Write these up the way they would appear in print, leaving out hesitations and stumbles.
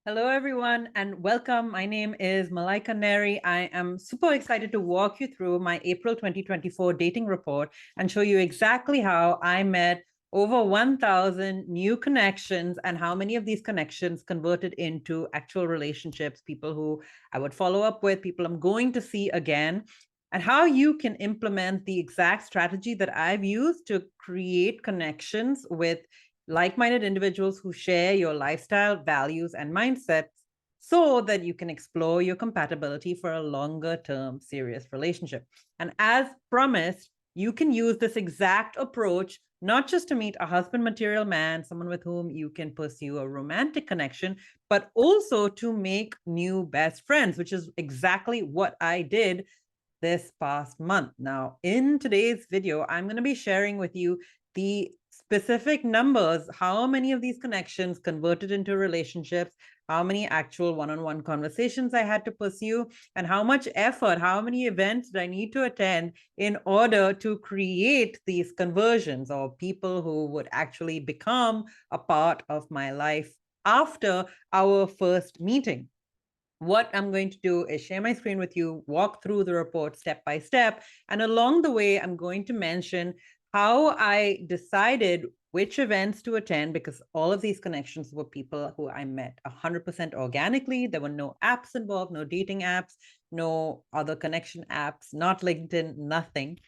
Hello, everyone, and welcome. My name is Malaika Neri. I am super excited to walk you through my April 2024 dating report and show you exactly how I met over 1,000 new connections and how many of these connections converted into actual relationships, people who I would follow up with, people I'm going to see again, and how you can implement the exact strategy that I've used to create connections with like-minded individuals who share your lifestyle, values, and mindsets so that you can explore your compatibility for a longer-term serious relationship. And as promised, you can use this exact approach not just to meet a husband material man, someone with whom you can pursue a romantic connection, but also to make new best friends, which is exactly what I did this past month. Now, in today's video, I'm going to be sharing with you the specific numbers, how many of these connections converted into relationships, how many actual one-on-one conversations I had to pursue, and how much effort, how many events did I need to attend in order to create these conversions or people who would actually become a part of my life after our first meeting. What I'm going to do is share my screen with you, walk through the report step by step. And along the way, I'm going to mention how I decided which events to attend, because all of these connections were people who I met 100% organically. There were no apps involved, no dating apps, no other connection apps, not LinkedIn, nothing.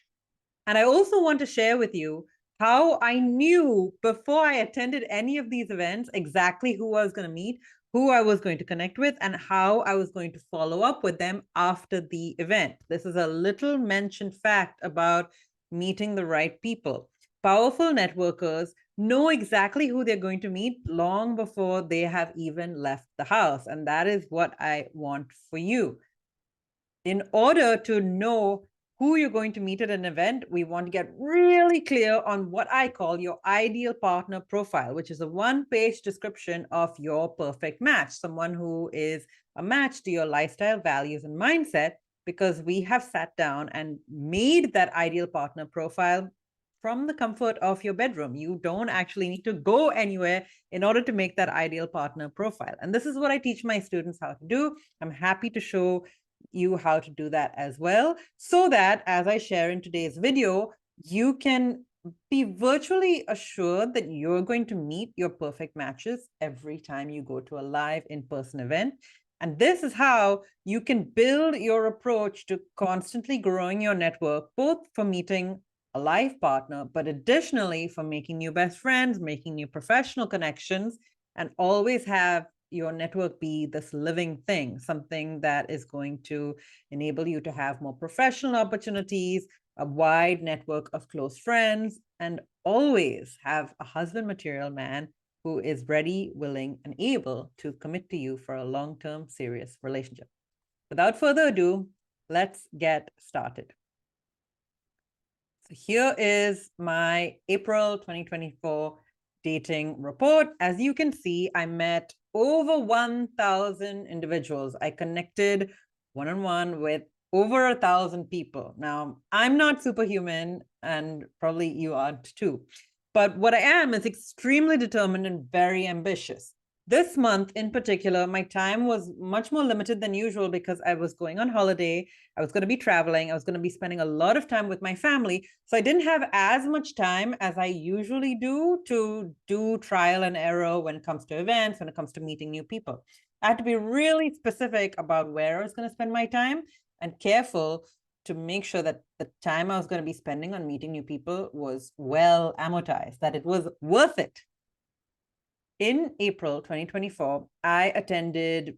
And I also want to share with you how I knew before I attended any of these events exactly who I was going to meet, who I was going to connect with, and how I was going to follow up with them after the event. This is a little mentioned fact about meeting the right people. Powerful networkers know exactly who they're going to meet long before they have even left the house. And that is what I want for you. In order to know who you're going to meet at an event, we want to get really clear on what I call your ideal partner profile, which is a one-page description of your perfect match, someone who is a match to your lifestyle, values, and mindset, because we have sat down and made that ideal partner profile from the comfort of your bedroom. You don't actually need to go anywhere in order to make that ideal partner profile. And this is what I teach my students how to do. I'm happy to show you how to do that as well, so that as I share in today's video, you can be virtually assured that you're going to meet your perfect matches every time you go to a live in-person event. And this is how you can build your approach to constantly growing your network, both for meeting a life partner, but additionally for making new best friends, making new professional connections, and always have your network be this living thing, something that is going to enable you to have more professional opportunities, a wide network of close friends, and always have a husband material man who is ready, willing, and able to commit to you for a long-term serious relationship. Without further ado, let's get started. So here is my April 2024 dating report. As you can see, I met over 1,000 individuals. I connected one-on-one with over 1,000 people. Now, I'm not superhuman, and probably you aren't too. But what I am is extremely determined and very ambitious. This month in particular, my time was much more limited than usual because I was going on holiday. I was going to be traveling. I was going to be spending a lot of time with my family. So I didn't have as much time as I usually do to do trial and error when it comes to events, when it comes to meeting new people. I had to be really specific about where I was going to spend my time and careful to make sure that the time I was going to be spending on meeting new people was well amortized, that it was worth it. In April 2024, I attended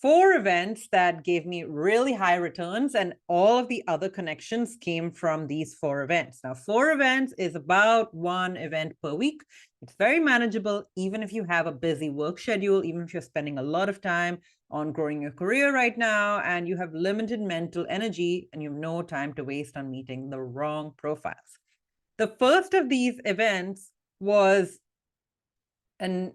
4 events that gave me really high returns, and all of the other connections came from these 4 events. Now, 4 events is about 1 event per week. It's very manageable, even if you have a busy work schedule, even if you're spending a lot of time on growing your career right now, and you have limited mental energy and you have no time to waste on meeting the wrong profiles. The first of these events was a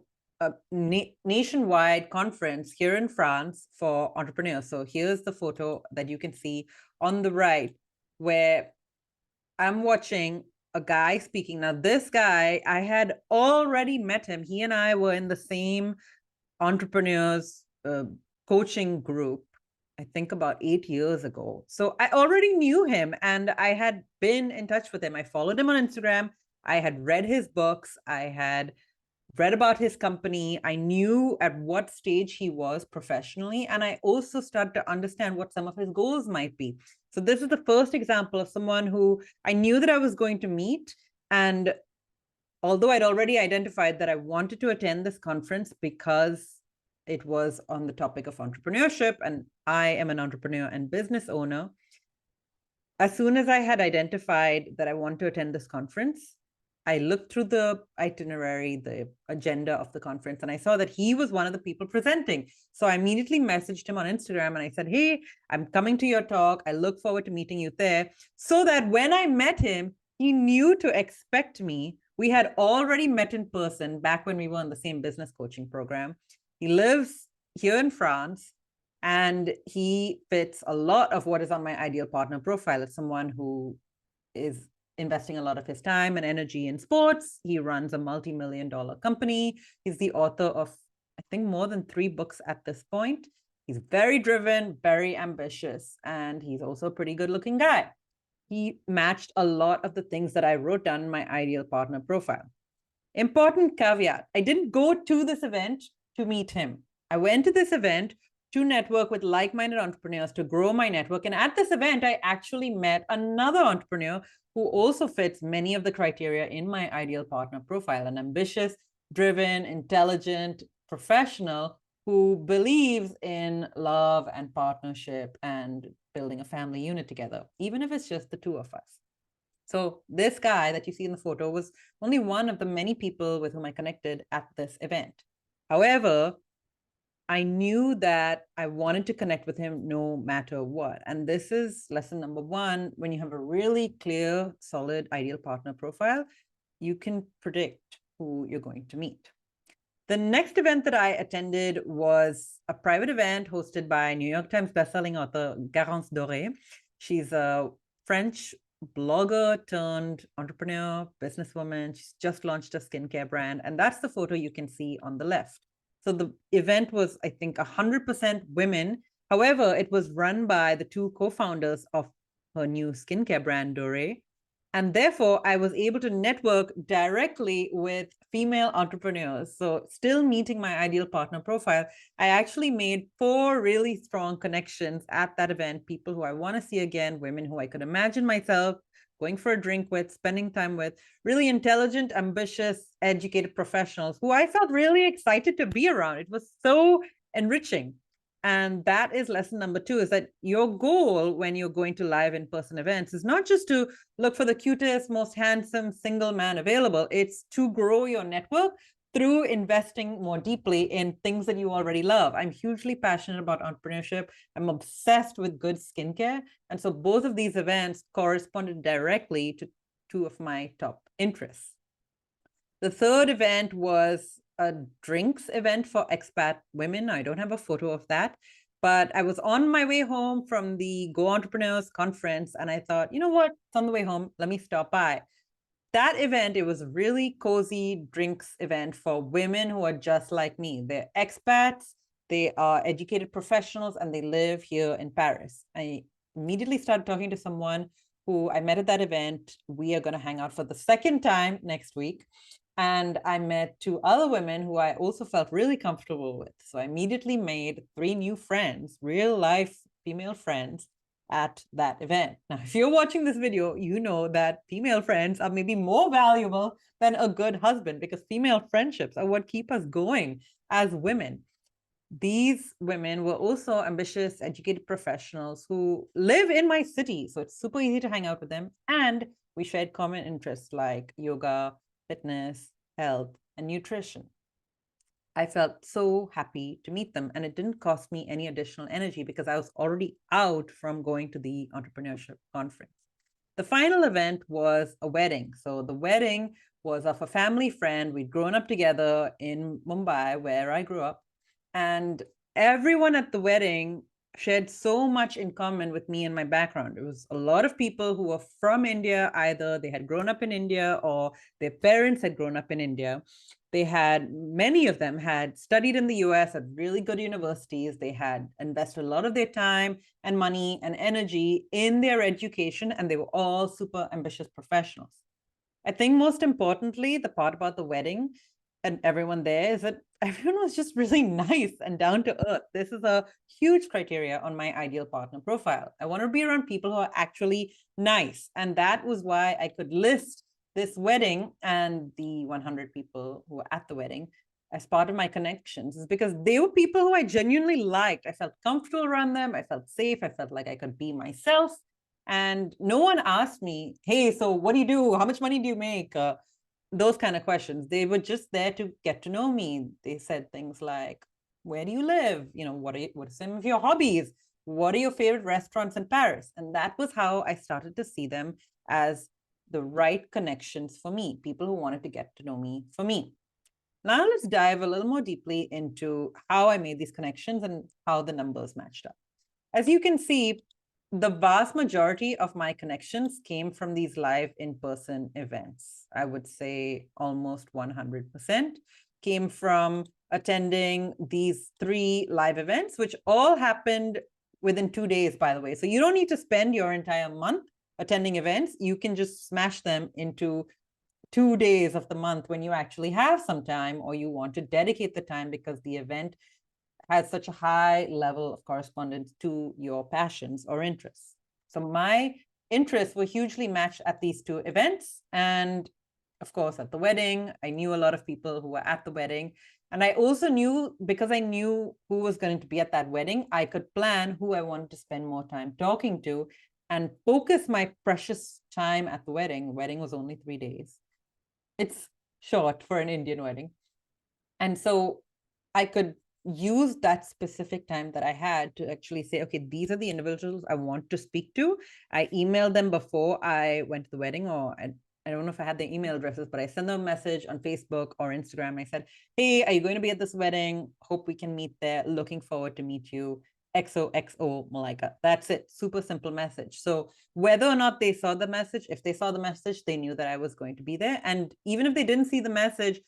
nationwide conference here in France for entrepreneurs. So here's the photo that you can see on the right, where I'm watching a guy speaking. Now, this guy, I had already met him. He and I were in the same entrepreneurs coaching group, I think about 8 years ago. So I already knew him and I had been in touch with him. I followed him on Instagram. I had read his books. I had read about his company. I knew at what stage he was professionally. And I also started to understand what some of his goals might be. So this is the first example of someone who I knew that I was going to meet. And although I'd already identified that I wanted to attend this conference because it was on the topic of entrepreneurship, and I am an entrepreneur and business owner, as soon as I had identified that I want to attend this conference, I looked through the itinerary, the agenda of the conference, and I saw that he was one of the people presenting. So I immediately messaged him on Instagram and I said, hey, I'm coming to your talk. I look forward to meeting you there. So that when I met him, he knew to expect me. We had already met in person back when we were in the same business coaching program. He lives here in France. And he fits a lot of what is on my ideal partner profile. It's someone who is investing a lot of his time and energy in sports. He runs a multi-million-dollar company. He's the author of, I think, more than 3 books at this point. He's very driven, very ambitious, and he's also a pretty good-looking guy. He matched a lot of the things that I wrote down in my ideal partner profile. Important caveat, I didn't go to this event to meet him. I went to this event to network with like-minded entrepreneurs, to grow my network. And at this event, I actually met another entrepreneur who also fits many of the criteria in my ideal partner profile, an ambitious, driven, intelligent professional who believes in love and partnership and building a family unit together, even if it's just the 2 of us. So this guy that you see in the photo was only one of the many people with whom I connected at this event. However, I knew that I wanted to connect with him no matter what. And this is lesson number 1. When you have a really clear, solid, ideal partner profile, you can predict who you're going to meet. The next event that I attended was a private event hosted by New York Times bestselling author Garance Doré. She's a French blogger turned entrepreneur, businesswoman. She's just launched a skincare brand. And that's the photo you can see on the left. So the event was, I think, 100% women. However, it was run by the 2 co-founders of her new skincare brand, Doré. And therefore, I was able to network directly with female entrepreneurs. So still meeting my ideal partner profile, I actually made 4 really strong connections at that event, people who I want to see again, women who I could imagine myself going for a drink with, spending time with, really intelligent, ambitious, educated professionals who I felt really excited to be around. It was so enriching. And that is lesson number 2, is that your goal when you're going to live in-person events is not just to look for the cutest, most handsome single man available. It's to grow your network through investing more deeply in things that you already love. I'm hugely passionate about entrepreneurship. I'm obsessed with good skincare. And so both of these events corresponded directly to 2 of my top interests. The third event was a drinks event for expat women. I don't have a photo of that, but I was on my way home from the Go Entrepreneurs conference and I thought, you know what, it's on the way home, let me stop by. That event, it was a really cozy drinks event for women who are just like me. They're expats, they are educated professionals, and they live here in Paris. I immediately started talking to someone who I met at that event. We are going to hang out for the second time next week. And I met 2 other women who I also felt really comfortable with. So I immediately made 3 new friends, real life female friends at that event. Now, if you're watching this video, you know that female friends are maybe more valuable than a good husband because female friendships are what keep us going as women. These women were also ambitious, educated professionals who live in my city. So it's super easy to hang out with them. And we shared common interests like yoga, fitness, health, and nutrition. I felt so happy to meet them, and it didn't cost me any additional energy because I was already out from going to the entrepreneurship conference. The final event was a wedding. So the wedding was of a family friend. We'd grown up together in Mumbai, where I grew up, and everyone at the wedding shared so much in common with me and my background. It was a lot of people who were from India. Either they had grown up in India or their parents had grown up in India. Many of them had studied in the US at really good universities. They had invested a lot of their time and money and energy in their education, and they were all super ambitious professionals. I think most importantly, the part about the wedding and everyone there is that everyone was just really nice and down to earth. This is a huge criteria on my ideal partner profile. I want to be around people who are actually nice. And that was why I could list this wedding and the 100 people who were at the wedding as part of my connections, is because they were people who I genuinely liked. I felt comfortable around them. I felt safe. I felt like I could be myself. And no one asked me, hey, so what do you do? How much money do you make? Those kind of questions. They were just there to get to know me. They said things like, where do you live? What are some of your hobbies? What are your favorite restaurants in Paris? And that was how I started to see them as the right connections for me, people who wanted to get to know me for me. Now let's dive a little more deeply into how I made these connections and how the numbers matched up. As you can see, the vast majority of my connections came from these live in-person events. I would say almost 100% came from attending these 3 live events, which all happened within 2 days, by the way. So you don't need to spend your entire month attending events. You can just smash them into 2 days of the month when you actually have some time, or you want to dedicate the time because the event has such a high level of correspondence to your passions or interests. So my interests were hugely matched at these 2 events. And of course, at the wedding, I knew a lot of people who were at the wedding. And I also knew, because I knew who was going to be at that wedding, I could plan who I wanted to spend more time talking to and focus my precious time at the wedding. The wedding was only 3 days. It's short for an Indian wedding. And so I could use that specific time that I had to actually say, okay, these are the individuals I want to speak to. I emailed them before I went to the wedding, or I don't know if I had their email addresses, but I sent them a message on Facebook or Instagram. I said, hey, are you going to be at this wedding? Hope we can meet there. Looking forward to meet you. XOXO Malaika. That's it. Super simple message. So whether or not they saw the message, if they saw the message, they knew that I was going to be there. And even if they didn't see the message,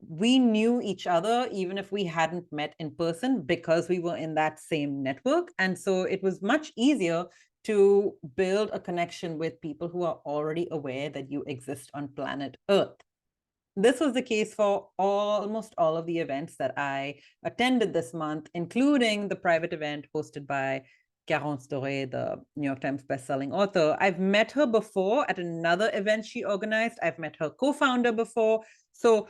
we knew each other, even if we hadn't met in person, because we were in that same network. And so it was much easier to build a connection with people who are already aware that you exist on planet Earth. This was the case for almost all of the events that I attended this month, including the private event hosted by Garance Doré, the New York Times bestselling author. I've met her before at another event she organized. I've met her co-founder before. So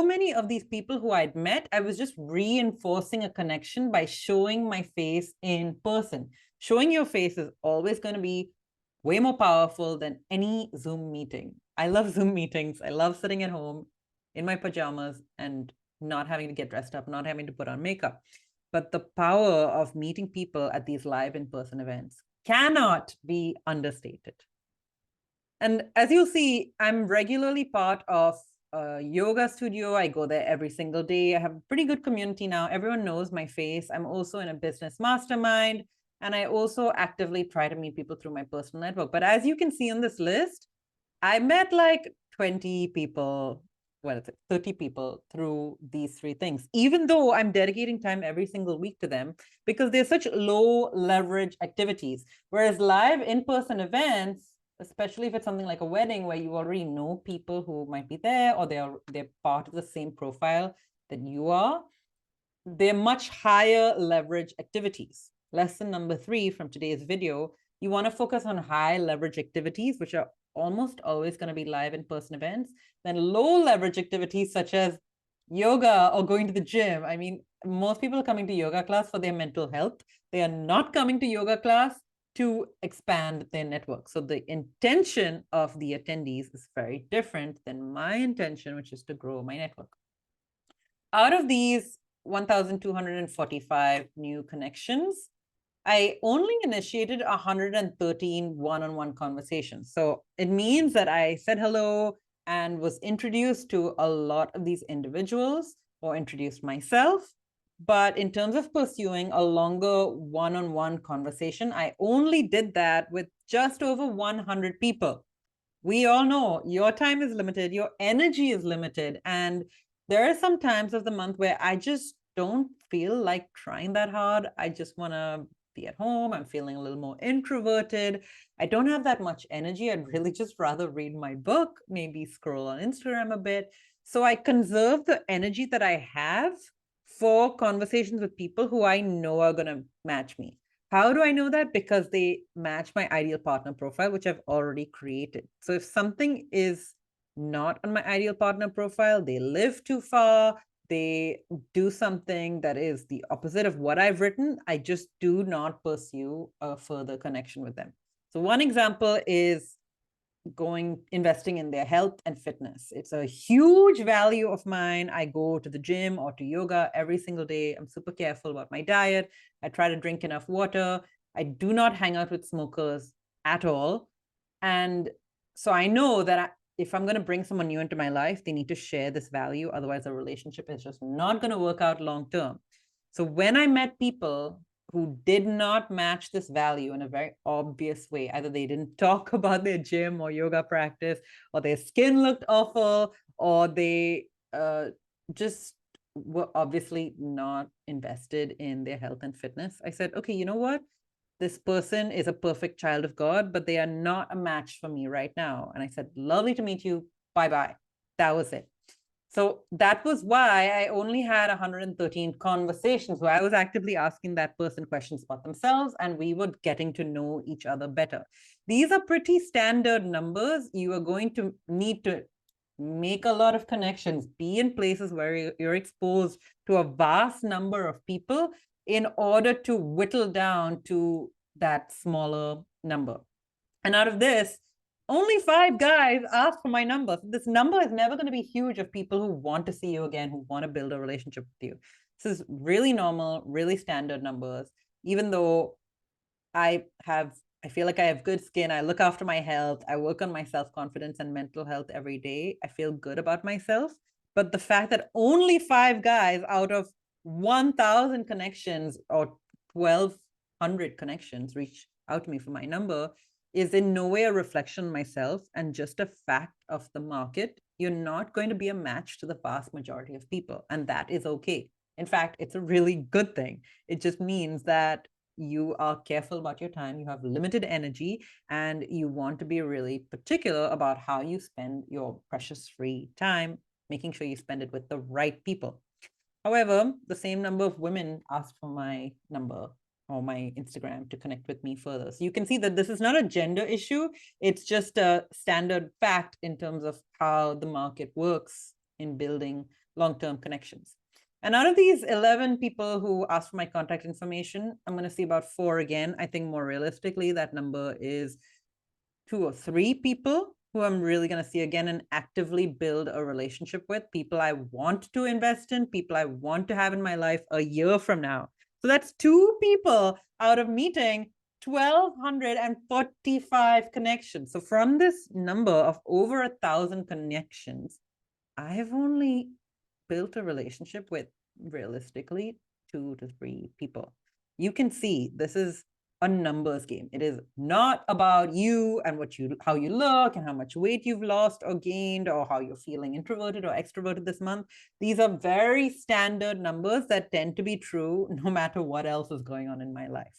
many of these people who I'd met, I was just reinforcing a connection by showing my face in person. Showing your face is always going to be way more powerful than any Zoom meeting. I love Zoom meetings. I love sitting at home in my pajamas and not having to get dressed up, not having to put on makeup. But the power of meeting people at these live in-person events cannot be understated. And as you'll see, I'm regularly part of a yoga studio. I go there every single day. I have a pretty good community now. Everyone knows my face. I'm also in a business mastermind. And I also actively try to meet people through my personal network. But as you can see on this list, I met like 20 people, 30 people through these 3 things, even though I'm dedicating time every single week to them, because they're such low leverage activities. Whereas live in-person events, especially if it's something like a wedding where you already know people who might be there, or they're part of the same profile that you are, they're much higher leverage activities. Lesson number 3 from today's video, you want to focus on high leverage activities, which are almost always going to be live in-person events, then low leverage activities such as yoga or going to the gym. I mean, most people are coming to yoga class for their mental health. They are not coming to yoga class to expand their network. So the intention of the attendees is very different than my intention, which is to grow my network. Out of these 1,245 new connections, I only initiated 113 one-on-one conversations. So it means that I said hello and was introduced to a lot of these individuals, or introduced myself. But in terms of pursuing a longer one-on-one conversation, I only did that with just over 100 people. We all know your time is limited, your energy is limited, and There are some times of the month where I just don't feel like trying that hard. I just want to be at home. I'm feeling a little more introverted. I don't have that much energy. I'd really just rather read my book, maybe scroll on Instagram a bit. So I conserve the energy that I have for conversations with people who I know are going to match me. How do I know that? Because they match my ideal partner profile, which I've already created. So if something is not on my ideal partner profile, they live too far, they do something that is the opposite of what I've written, I just do not pursue a further connection with them. So one example is investing in their health and fitness. It's a huge value of mine. I go to the gym or to yoga every single day. I'm super careful about my diet. I try to drink enough water. I do not hang out with smokers at all. And so I know that if I'm going to bring someone new into my life, they need to share this value. Otherwise, a relationship is just not going to work out long term. So when I met people who did not match this value in a very obvious way, either they didn't talk about their gym or yoga practice, or their skin looked awful, or they just were obviously not invested in their health and fitness, I said, okay, you know what? This person is a perfect child of God, but they are not a match for me right now. And I said, lovely to meet you. Bye bye. That was it. So that was why I only had 113 conversations where I was actively asking that person questions about themselves and we were getting to know each other better. These are pretty standard numbers. You are going to need to make a lot of connections, be in places where you're exposed to a vast number of people in order to whittle down to that smaller number. And out of this, only 5 guys asked for my number. So this number is never going to be huge of people who want to see you again, who want to build a relationship with you. This is really normal, really standard numbers. Even though I feel like I have good skin, I look after my health, I work on my self-confidence and mental health every day. I feel good about myself. But the fact that only 5 guys out of 1,000 connections or 1,200 connections reach out to me for my number is in no way a reflection on myself and just a fact of the market. You're not going to be a match to the vast majority of people, and that is okay. In fact, it's a really good thing. It just means that you are careful about your time, you have limited energy, and you want to be really particular about how you spend your precious free time, making sure you spend it with the right people. However, the same number of women asked for my number or my Instagram to connect with me further. So you can see that this is not a gender issue. It's just a standard fact in terms of how the market works in building long-term connections. And out of these 11 people who asked for my contact information, I'm going to see about 4 again. I think more realistically, that number is 2 or 3 people who I'm really going to see again and actively build a relationship with, people I want to invest in, people I want to have in my life a year from now. So that's 2 people out of meeting 1,245 connections. So from this number of over 1,000 connections, I have only built a relationship with realistically 2 to 3 people. You can see this is a numbers game. It is not about you and how you look and how much weight you've lost or gained or how you're feeling introverted or extroverted this month. These are very standard numbers that tend to be true no matter what else is going on in my life.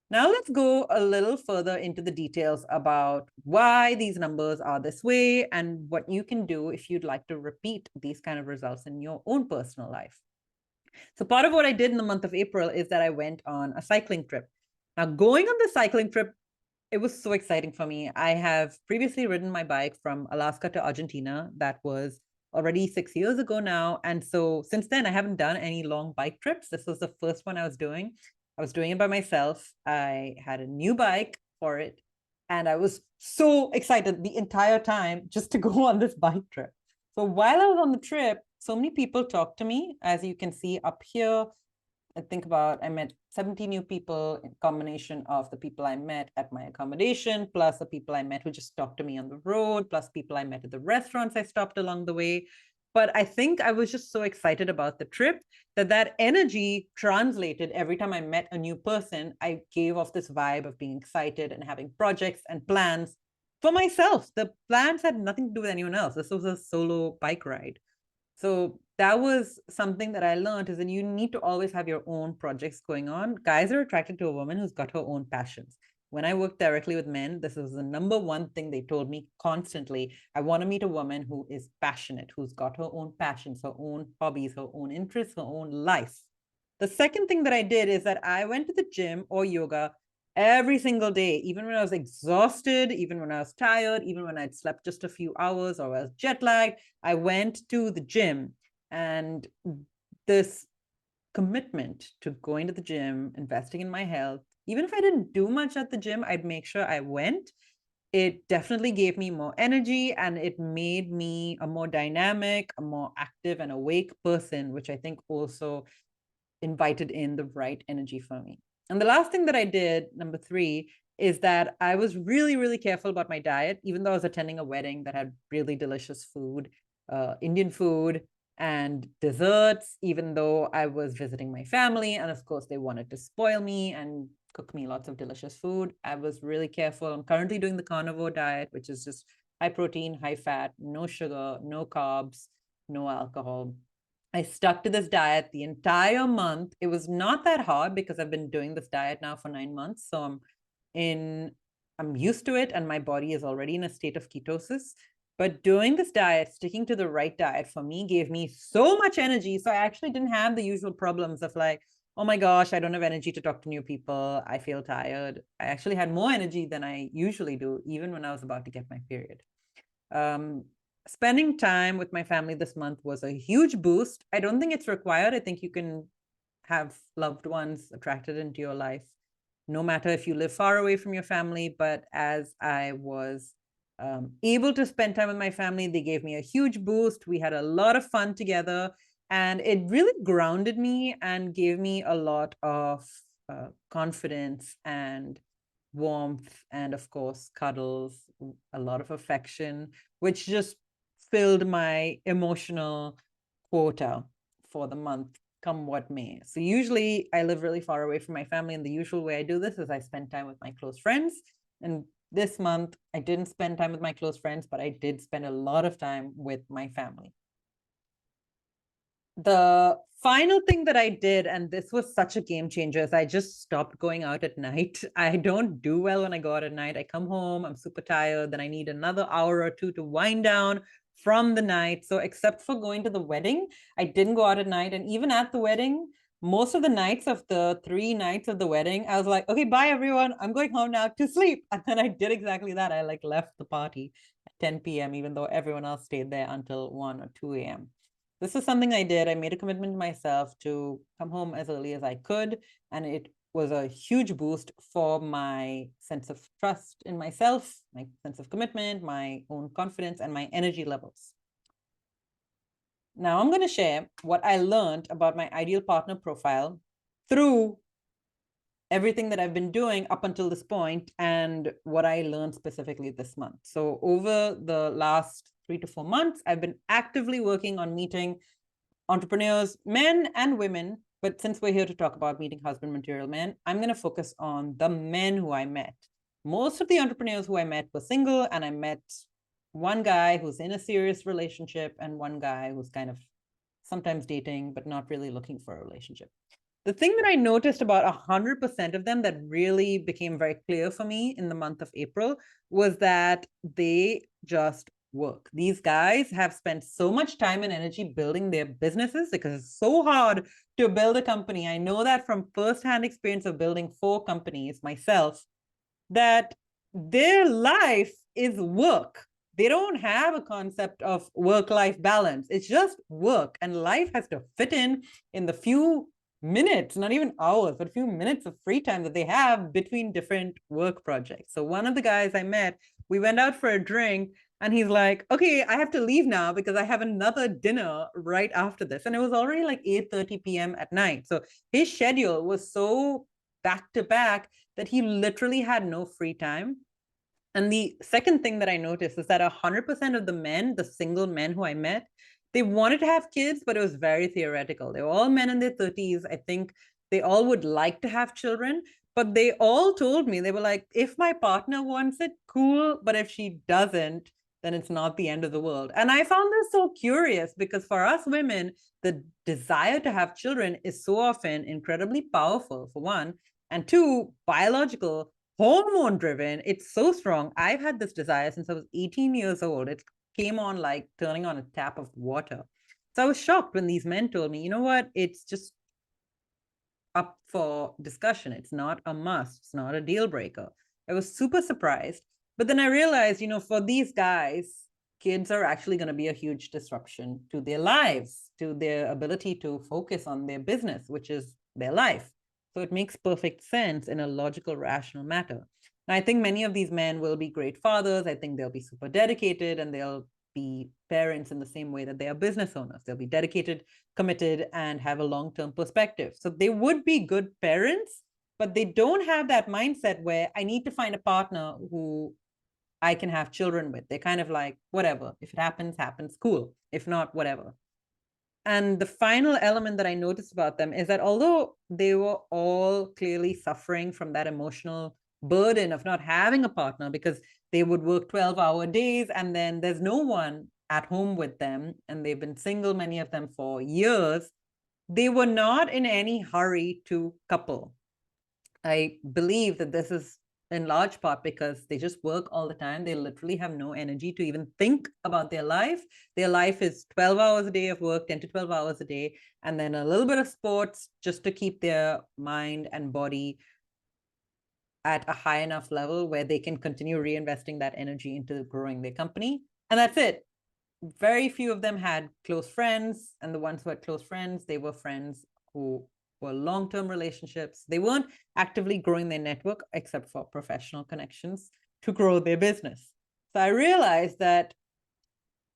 Now let's go a little further into the details about why these numbers are this way and what you can do if you'd like to repeat these kind of results in your own personal life. So part of what I did in the month of April is that I went on a cycling trip. Now, going on the cycling trip, it was so exciting for me. I have previously ridden my bike from Alaska to Argentina. That was already 6 years ago now. And so since then, I haven't done any long bike trips. This was the first one I was doing. I was doing it by myself. I had a new bike for it. And I was so excited the entire time just to go on this bike trip. So while I was on the trip, so many people talked to me, as you can see up here. I met 70 new people, in combination of the people I met at my accommodation, plus the people I met who just talked to me on the road, plus people I met at the restaurants I stopped along the way. But I think I was just so excited about the trip that energy translated every time I met a new person. I gave off this vibe of being excited and having projects and plans for myself. The plans had nothing to do with anyone else. This was a solo bike ride. So that was something that I learned, is that you need to always have your own projects going on. Guys are attracted to a woman who's got her own passions. When I worked directly with men, this is the number one thing they told me constantly. I want to meet a woman who is passionate, who's got her own passions, her own hobbies, her own interests, her own life. The second thing that I did is that I went to the gym or yoga every single day, even when I was exhausted, even when I was tired, even when I'd slept just a few hours or I was jet lagged. I went to the gym, and this commitment to going to the gym, investing in my health, even if I didn't do much at the gym, I'd make sure I went. It definitely gave me more energy, and it made me a more dynamic, a more active and awake person, which I think also invited in the right energy for me. And the last thing that I did, number 3, is that I was really, really careful about my diet, even though I was attending a wedding that had really delicious food, Indian food and desserts, even though I was visiting my family. And of course, they wanted to spoil me and cook me lots of delicious food. I was really careful. I'm currently doing the carnivore diet, which is just high protein, high fat, no sugar, no carbs, no alcohol. I stuck to this diet the entire month. It was not that hard because I've been doing this diet now for 9 months. So I'm used to it, and my body is already in a state of ketosis. But doing this diet, sticking to the right diet for me gave me so much energy. So I actually didn't have the usual problems of like, oh my gosh, I don't have energy to talk to new people. I feel tired. I actually had more energy than I usually do, even when I was about to get my period. Spending time with my family this month was a huge boost. I don't think it's required. I think you can have loved ones attracted into your life, no matter if you live far away from your family. But as I was able to spend time with my family, they gave me a huge boost. We had a lot of fun together, and it really grounded me and gave me a lot of confidence and warmth, and of course, cuddles, a lot of affection, which just filled my emotional quota for the month, come what may. So usually I live really far away from my family, and the usual way I do this is I spend time with my close friends. And this month I didn't spend time with my close friends, but I did spend a lot of time with my family. The final thing that I did, and this was such a game changer, is I just stopped going out at night. I don't do well when I go out at night. I come home, I'm super tired, then I need another hour or two to wind down from the night. So except for going to the wedding, I didn't go out at night. And even at the wedding, most of the nights of the 3 nights of the wedding, I was like, okay, bye everyone. I'm going home now to sleep. And then I did exactly that. I like left the party at 10 p.m., even though everyone else stayed there until 1 or 2 a.m. This was something I did. I made a commitment to myself to come home as early as I could. And it was a huge boost for my sense of trust in myself, my sense of commitment, my own confidence, and my energy levels. Now I'm going to share what I learned about my ideal partner profile through everything that I've been doing up until this point and what I learned specifically this month. So over the last 3 to 4 months, I've been actively working on meeting entrepreneurs, men and women. But since we're here to talk about meeting husband material men, I'm going to focus on the men who I met. Most of the entrepreneurs who I met were single, and I met one guy who's in a serious relationship and one guy who's kind of sometimes dating, but not really looking for a relationship. The thing that I noticed about 100% of them that really became very clear for me in the month of April was that they just work. These guys have spent so much time and energy building their businesses because it's so hard to build a company. I know that from firsthand experience of building 4 companies myself, that their life is work. They don't have a concept of work-life balance. It's just work, and life has to fit in the few minutes, not even hours, but a few minutes of free time that they have between different work projects. So one of the guys I met, we went out for a drink, and he's like, okay, I have to leave now because I have another dinner right after this. And it was already like 8:30 p.m. at night. So his schedule was so back to back that he literally had no free time. And the second thing that I noticed is that 100% of the men, the single men who I met, they wanted to have kids, but it was very theoretical. They were all men in their 30s. I think they all would like to have children, but they all told me, they were like, if my partner wants it, cool. But if she doesn't, then it's not the end of the world. And I found this so curious because for us women, the desire to have children is so often incredibly powerful, for one, and two, biological, hormone driven. It's so strong. I've had this desire since I was 18 years old. It came on like turning on a tap of water. So I was shocked when these men told me, you know what, it's just up for discussion. It's not a must. It's not a deal breaker. I was super surprised. But then I realized, for these guys, kids are actually going to be a huge disruption to their lives, to their ability to focus on their business, which is their life. So it makes perfect sense in a logical, rational matter. And I think many of these men will be great fathers. I think they'll be super dedicated and they'll be parents in the same way that they are business owners. They'll be dedicated, committed, and have a long-term perspective. So they would be good parents, but they don't have that mindset where I need to find a partner who I can have children with. They're kind of like, whatever, if it happens, happens, cool. If not, whatever. And the final element that I noticed about them is that although they were all clearly suffering from that emotional burden of not having a partner because they would work 12-hour days and then there's no one at home with them, and they've been single, many of them, for years, they were not in any hurry to couple. I believe that this is in large part because they just work all the time. They literally have no energy to even think about their life. Their life is 12 hours a day of work, 10 to 12 hours a day, and then a little bit of sports just to keep their mind and body at a high enough level where they can continue reinvesting that energy into growing their company. And that's it. Very few of them had close friends, and the ones who had close friends, they were friends who were long-term relationships. They weren't actively growing their network except for professional connections to grow their business. So I realized that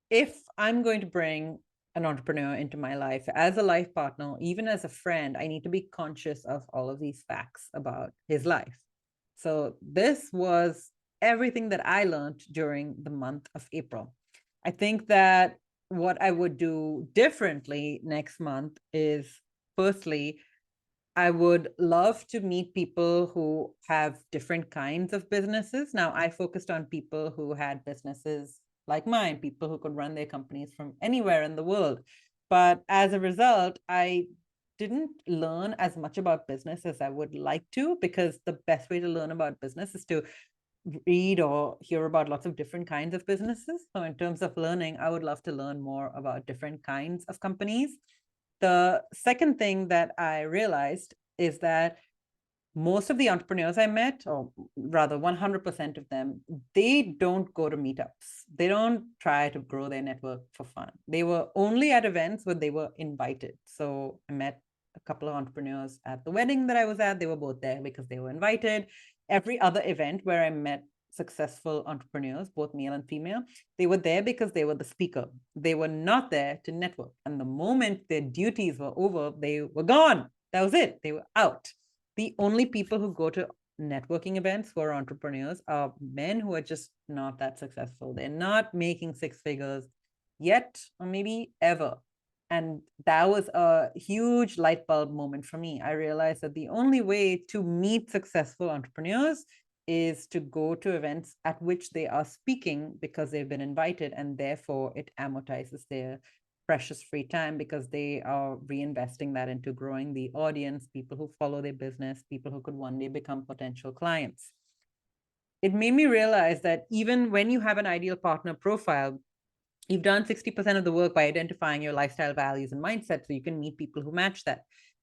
if I'm going to bring an entrepreneur into my life as a life partner, even as a friend, I need to be conscious of all of these facts about his life. So this was everything that I learned during the month of April. I think that what I would do differently next month is, firstly, I would love to meet people who have different kinds of businesses. Now, I focused on people who had businesses like mine, people who could run their companies from anywhere in the world. But as a result, I didn't learn as much about business as I would like to, because the best way to learn about business is to read or hear about lots of different kinds of businesses. So in terms of learning, I would love to learn more about different kinds of companies. The second thing that I realized is that most of the entrepreneurs I met, or rather 100% of them, they don't go to meetups. They don't try to grow their network for fun. They were only at events where they were invited. So I met a couple of entrepreneurs at the wedding that I was at. They were both there because they were invited. Every other event where I met successful entrepreneurs, both male and female, they were there because they were the speaker. They were not there to network. And the moment their duties were over, they were gone. That was it. They were out. The only people who go to networking events who are entrepreneurs are men who are just not that successful. They're not making six figures yet, or maybe ever. And that was a huge light bulb moment for me. I realized that the only way to meet successful entrepreneurs is to go to events at which they are speaking because they've been invited, and therefore it amortizes their precious free time because they are reinvesting that into growing the audience, people who follow their business, people who could one day become potential clients. It made me realize that even when you have an ideal partner profile, you've done 60% of the work by identifying your lifestyle values and mindset so you can meet people who match that.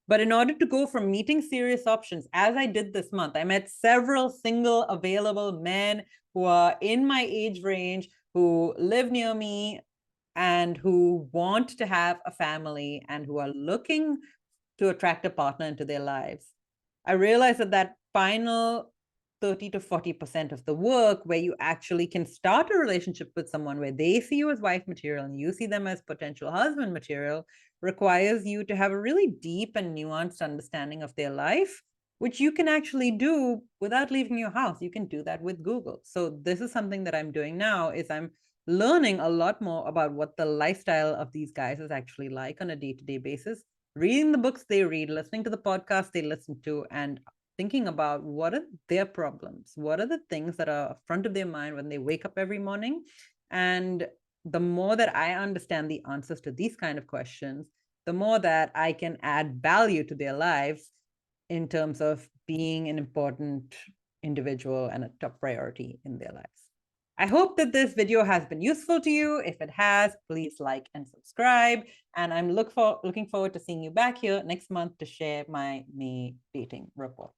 But in order to go from meeting serious options, as I did this month, I met several single available men who are in my age range, who live near me, and who want to have a family and who are looking to attract a partner into their lives. I realized that that final 30 to 40% of the work where you actually can start a relationship with someone where they see you as wife material and you see them as potential husband material requires you to have a really deep and nuanced understanding of their life, which you can actually do without leaving your house. You can do that with Google. So this is something that I'm doing now, is I'm learning a lot more about what the lifestyle of these guys is actually like on a day-to-day basis, reading the books they read, listening to the podcasts they listen to, and thinking about what are their problems, what are the things that are front of their mind when they wake up every morning, And the more that I understand the answers to these kind of questions, the more that I can add value to their lives in terms of being an important individual and a top priority in their lives. I hope that this video has been useful to you. If it has, please like and subscribe. And I'm looking forward to seeing you back here next month to share my May dating report.